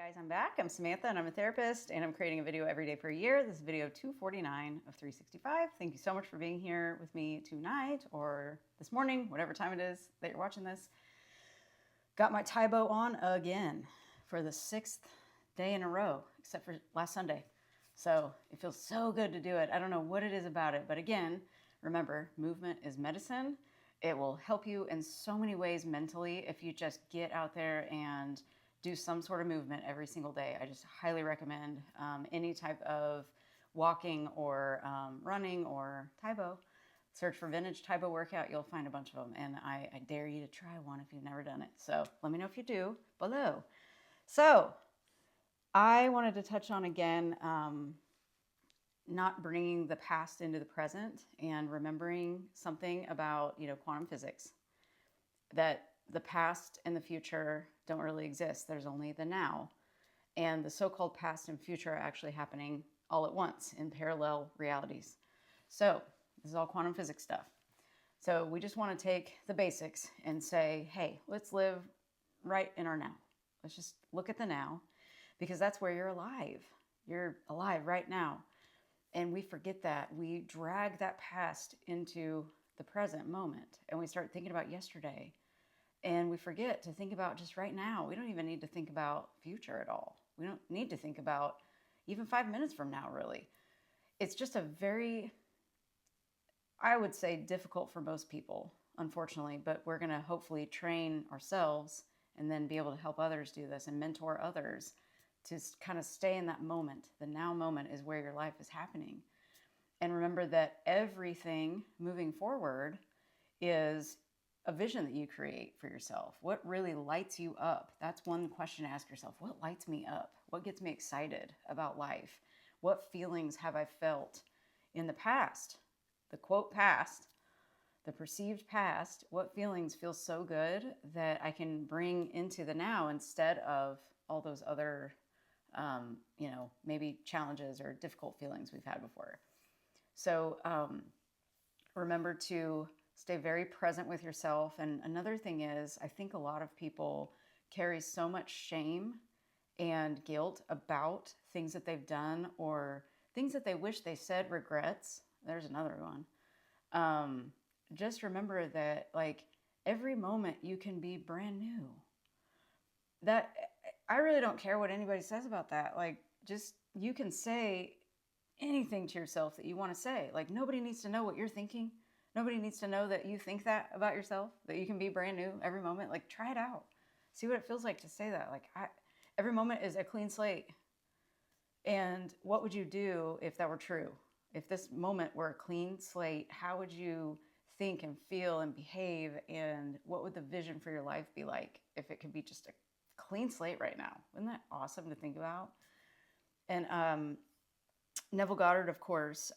Guys, I'm back. I'm Samantha and I'm a therapist and I'm creating a video every day for a year. This is video 249 of 365. Thank you so much for being here with me tonight or this morning, whatever time it is that you're watching this. Got my tie bow on again for the 6th day in a row, except for last Sunday. So it feels so good to do it. I don't know what it is about it, but again, remember, movement is medicine. It will help you in so many ways mentally if you just get out there and do some sort of movement every single day. I just highly recommend any type of walking or running or Tae Bo. Search for vintage Tae Bo workout. You'll find a bunch of them. And I dare you to try one if you've never done it. So let me know if you do below. So I wanted to touch on again, not bringing the past into the present and remembering something about, quantum physics, that the past and the future don't really exist. There's only the now. And the so-called past and future are actually happening all at once in parallel realities. So this is all quantum physics stuff. So we just want to take the basics and say, hey, let's live right in our now. Let's just look at the now, because that's where you're alive. You're alive right now. And we forget that. We drag that past into the present moment and we start thinking about yesterday. And we forget to think about just right now. We don't even need to think about future at all. We don't need to think about even 5 minutes from now, really. It's just a very, I would say, difficult for most people, unfortunately, but we're going to hopefully train ourselves and then be able to help others do this and mentor others to kind of stay in that moment. The now moment is where your life is happening. And remember that everything moving forward is a vision that you create for yourself. What really lights you up? That's one question to ask yourself. What lights me up? What gets me excited about life? What feelings have I felt in the past? The quote past, the perceived past. What feelings feel so good that I can bring into the now instead of all those other, maybe challenges or difficult feelings we've had before. So remember to stay very present with yourself. And another thing is, I think a lot of people carry so much shame and guilt about things that they've done or things that they wish they said, regrets. There's another one. Just remember that every moment you can be brand new. That I really don't care what anybody says about that. Just you can say anything to yourself that you want to say. Nobody needs to know what you're thinking. Nobody needs to know that you think that about yourself, that you can be brand new every moment. Try it out. See what it feels like to say that. Every moment is a clean slate. And what would you do if that were true? If this moment were a clean slate, how would you think and feel and behave? And what would the vision for your life be like if it could be just a clean slate right now? Isn't that awesome to think about? And Neville Goddard, of course,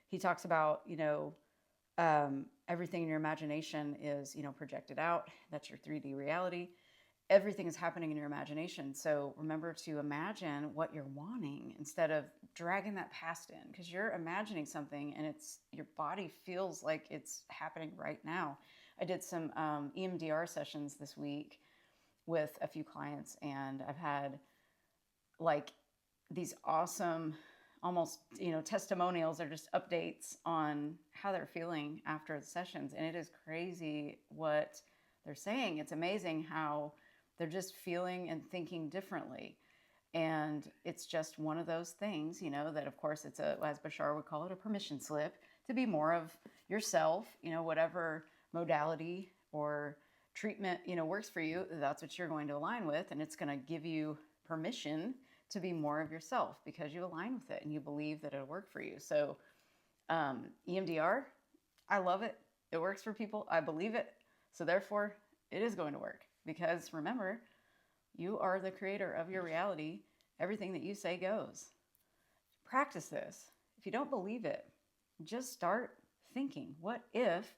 he talks about, everything in your imagination is, projected out. That's your 3D reality. Everything is happening in your imagination. So remember to imagine what you're wanting instead of dragging that past in, because you're imagining something and your body feels like it's happening right now. I did some EMDR sessions this week with a few clients, and I've had these awesome almost, testimonials or just updates on how they're feeling after the sessions. And it is crazy what they're saying. It's amazing how they're just feeling and thinking differently. And it's just one of those things, that of course it's as Bashar would call it, a permission slip to be more of yourself, whatever modality or treatment, works for you, that's what you're going to align with. And it's going to give you permission to be more of yourself because you align with it and you believe that it'll work for you. So EMDR, I love it. It works for people. I believe it. So therefore, it is going to work because remember, you are the creator of your reality. Everything that you say goes. Practice this. If you don't believe it, just start thinking, what if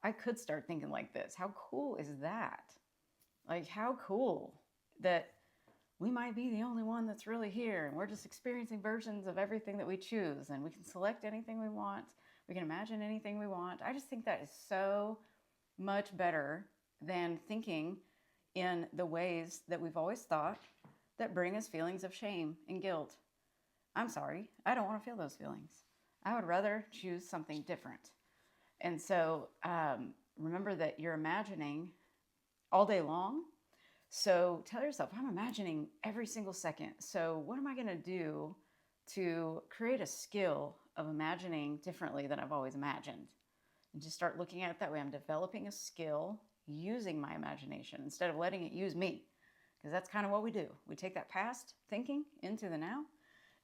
I could start thinking like this? How cool is that? How cool that we might be the only one that's really here and we're just experiencing versions of everything that we choose and we can select anything we want. We can imagine anything we want. I just think that is so much better than thinking in the ways that we've always thought, that bring us feelings of shame and guilt. I'm sorry, I don't want to feel those feelings. I would rather choose something different. And so remember that you're imagining all day long. So tell yourself, I'm imagining every single second. So what am I going to do to create a skill of imagining differently than I've always imagined? And just start looking at it that way. I'm developing a skill using my imagination instead of letting it use me. Because that's kind of what we do. We take that past thinking into the now,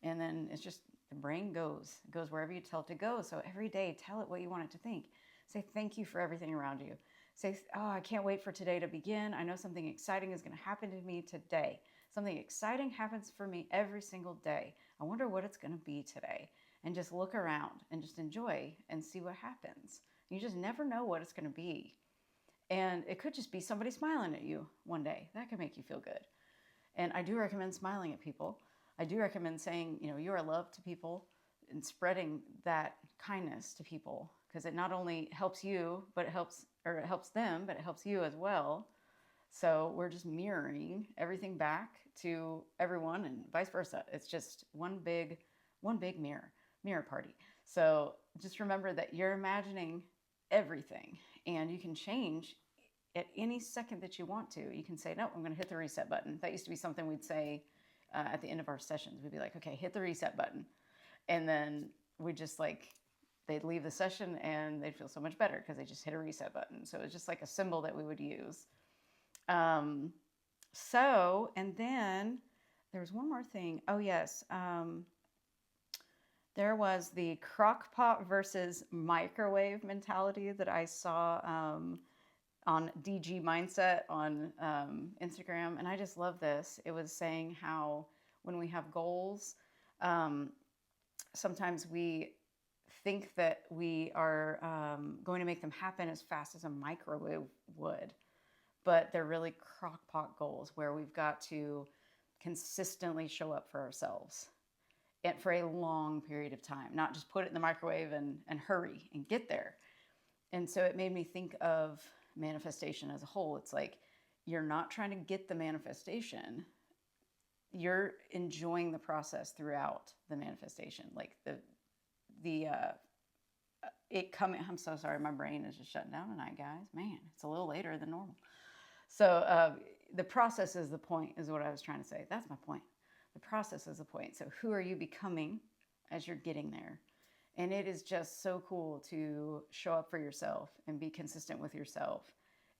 and then it's just the brain goes wherever you tell it to go. So every day, tell it what you want it to think. Say thank you for everything around you. Say, oh, I can't wait for today to begin. I know something exciting is going to happen to me today. Something exciting happens for me every single day. I wonder what it's going to be today. And just look around and just enjoy and see what happens. You just never know what it's going to be. And it could just be somebody smiling at you one day. That could make you feel good. And I do recommend smiling at people. I do recommend saying, you are loved to people and spreading that kindness to people, because it not only helps you, but it helps them, but it helps you as well. So we're just mirroring everything back to everyone and vice versa. It's just one big mirror party. So just remember that you're imagining everything, and you can change at any second that you want to. You can say, no, I'm going to hit the reset button. That used to be something we'd say at the end of our sessions. We'd be like, okay, hit the reset button. And then we just they'd leave the session and they'd feel so much better because they just hit a reset button. So it's just like a symbol that we would use. And then there was one more thing. Oh, yes. There was the crock pot versus microwave mentality that I saw on DG Mindset on Instagram. And I just love this. It was saying how when we have goals, sometimes we think that we are going to make them happen as fast as a microwave would. But they're really crock pot goals where we've got to consistently show up for ourselves and for a long period of time, not just put it in the microwave and hurry and get there. And so it made me think of manifestation as a whole. It's like you're not trying to get the manifestation. You're enjoying the process throughout the manifestation. Like I'm so sorry, my brain is just shutting down tonight, guys. Man, it's a little later than normal. So the process is the point, is what I was trying to say. That's my point. The process is the point. So who are you becoming as you're getting there? And it is just so cool to show up for yourself and be consistent with yourself.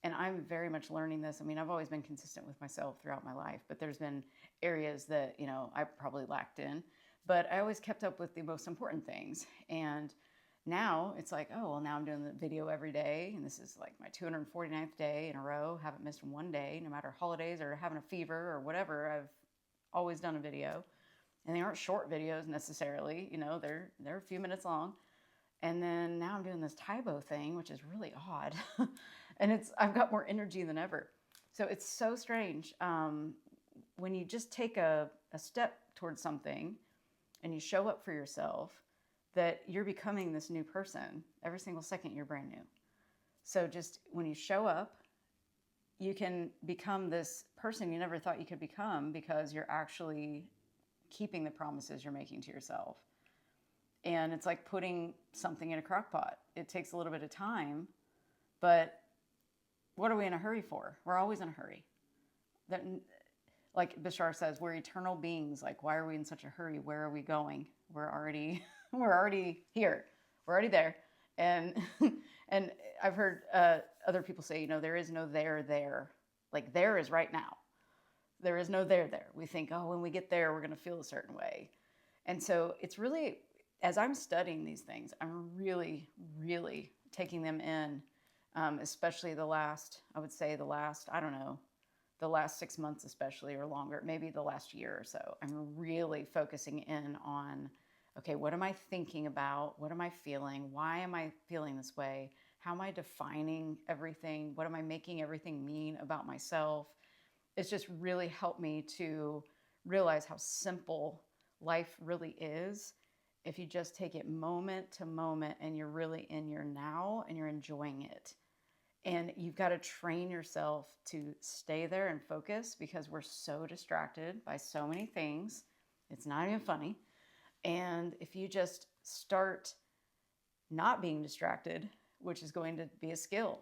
And I'm very much learning this. I mean, I've always been consistent with myself throughout my life, but there's been areas that, I probably lacked in. But I always kept up with the most important things. And now it's like, oh, well, now I'm doing the video every day. And this is like my 249th day in a row. Haven't missed one day, no matter holidays or having a fever or whatever. I've always done a video. And they aren't short videos necessarily. They're a few minutes long. And then now I'm doing this Tybo thing, which is really odd. And I've got more energy than ever. So it's so strange. When you just take a step towards something and you show up for yourself, that you're becoming this new person. Every single second, you're brand new. So just when you show up, you can become this person you never thought you could become, because you're actually keeping the promises you're making to yourself. And it's like putting something in a crock pot. It takes a little bit of time, but what are we in a hurry for? We're always in a hurry. That, like Bashar says, we're eternal beings. Like, why are we in such a hurry? Where are we going? We're already here. We're already there. And and I've heard other people say, there is no there. Like, there is right now. There is no there. We think, oh, when we get there, we're going to feel a certain way. And so it's really, as I'm studying these things, I'm really, really taking them in, especially the last 6 months especially, or longer, maybe the last year or so. I'm really focusing in on, okay, what am I thinking about? What am I feeling? Why am I feeling this way? How am I defining everything? What am I making everything mean about myself? It's just really helped me to realize how simple life really is if you just take it moment to moment and you're really in your now and you're enjoying it. And you've got to train yourself to stay there and focus, because we're so distracted by so many things. It's not even funny. And if you just start not being distracted, which is going to be a skill,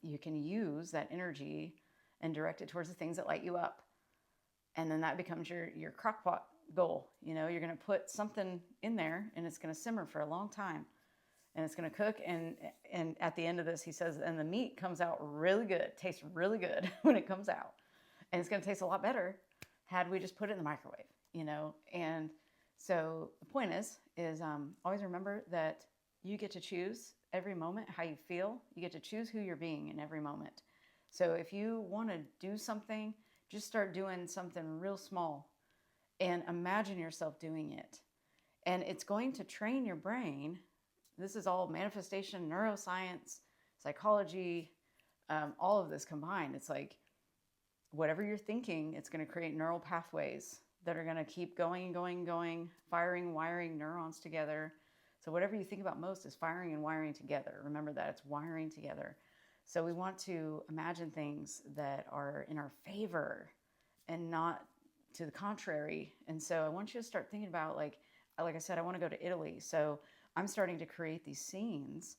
you can use that energy and direct it towards the things that light you up. And then that becomes your crockpot goal. You know, you're going to put something in there and it's going to simmer for a long time. And it's going to cook. And at the end of this, he says, and the meat comes out really good, tastes really good when it comes out. And it's going to taste a lot better had we just put it in the microwave, you know? And so the point is always remember that you get to choose every moment how you feel. You get to choose who you're being in every moment. So if you want to do something, just start doing something real small and imagine yourself doing it. And it's going to train your brain. This is all manifestation, neuroscience, psychology, all of this combined. It's like whatever you're thinking, it's going to create neural pathways that are going to keep going and going and going, firing, wiring neurons together. So whatever you think about most is firing and wiring together. Remember that, it's wiring together. So we want to imagine things that are in our favor and not to the contrary. And so I want you to start thinking about, like I said, I want to go to Italy. So I'm starting to create these scenes.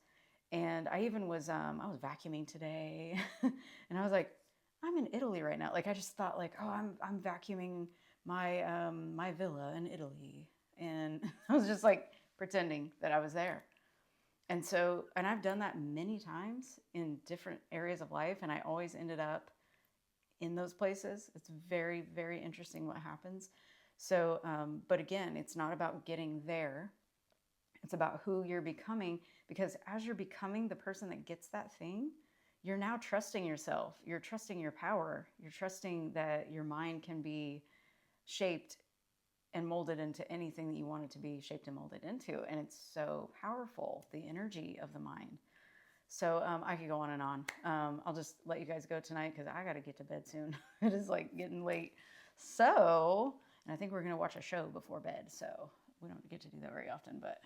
And I even was, I was vacuuming today and I was like, I'm in Italy right now. Like, I just thought like, oh, I'm vacuuming my, my villa in Italy. And I was just like pretending that I was there. And so, and I've done that many times in different areas of life. And I always ended up in those places. It's very, very interesting what happens. So, but again, it's not about getting there. It's about who you're becoming, because as you're becoming the person that gets that thing, you're now trusting yourself. You're trusting your power. You're trusting that your mind can be shaped and molded into anything that you want it to be shaped and molded into. And it's so powerful, the energy of the mind. So I could go on and on. I'll just let you guys go tonight because I got to get to bed soon. It is like getting late. So, and I think we're going to watch a show before bed. So we don't get to do that very often, but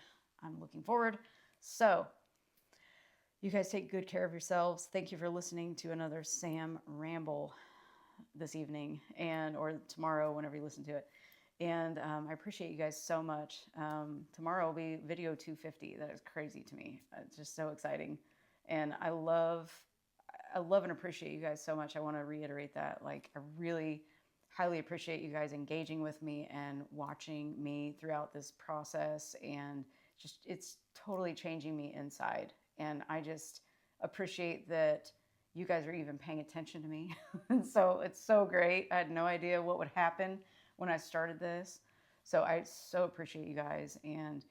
I'm looking forward. So you guys take good care of yourselves. Thank you for listening to another Sam ramble this evening or tomorrow, whenever you listen to it. And I appreciate you guys so much. Tomorrow will be video 250. That is crazy to me. It's just so exciting. And I love and appreciate you guys so much. I want to reiterate that. Like, I really highly appreciate you guys engaging with me and watching me throughout this process. And just, it's totally changing me inside. And I just appreciate that you guys are even paying attention to me. And so it's so great. I had no idea what would happen when I started this. So I so appreciate you guys. And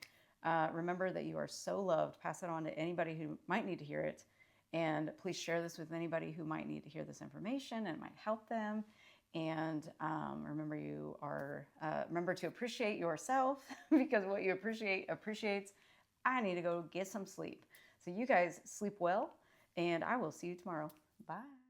remember that you are so loved. Pass it on to anybody who might need to hear it. And please share this with anybody who might need to hear this information and it might help them. And remember to appreciate yourself, because what you appreciate appreciates. I need to go get some sleep. So you guys sleep well, and I will see you tomorrow. Bye.